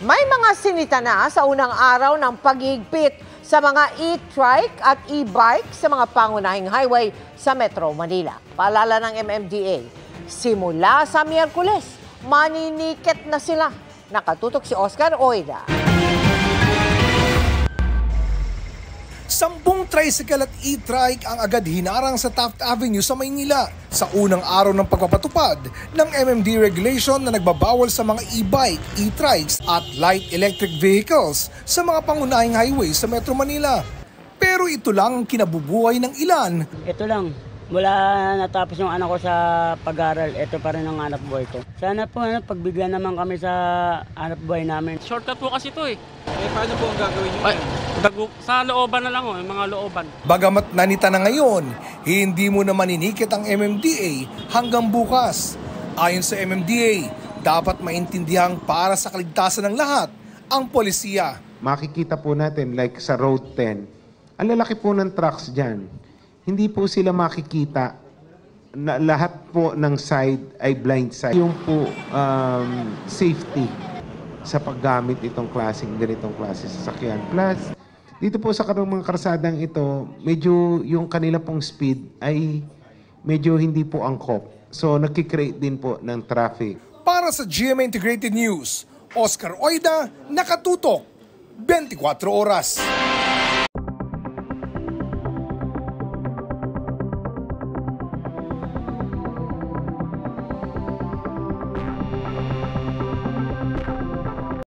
May mga sinita na sa unang araw ng paghigpit sa mga e-trike at e-bike sa mga pangunahing highway sa Metro Manila. Paalala ng MMDA, simula sa Miyerkules, maniniket na sila. Nakatutok si Oscar Oida. 10 tricycle at e-trike ang agad hinarang sa Taft Avenue sa Maynila sa unang araw ng pagpapatupad ng MMD regulation na nagbabawal sa mga e-bike, e-trikes at light electric vehicles sa mga pangunahing highway sa Metro Manila. Pero ito lang ang kinabubuhay ng ilan. Ito lang. Mula natapos yung anak ko sa pag-aral, ito pa rin ang hanap buhay ko. Sana po pagbigyan naman kami sa hanap buhay namin. Shortcut po kasi ito eh. Paano po ang gagawin nyo? Sa looban na lang yung mga looban. Bagamat nanita na ngayon, hindi mo na maninikit ang MMDA hanggang bukas. Ayon sa MMDA, dapat maintindihang para sa kaligtasan ng lahat ang polisiya. Makikita po natin like sa Road 10, ang lalaki po ng trucks dyan. Hindi po sila makikita na lahat po ng side ay blind side. Yung po safety sa paggamit itong ganitong klase sasakyan. Plus, dito po sa mga karsadang ito, medyo yung kanila pong speed ay medyo hindi po angkop. So, nagkikreate din po ng traffic. Para sa GMA Integrated News, Oscar Oida, nakatutok, 24 oras.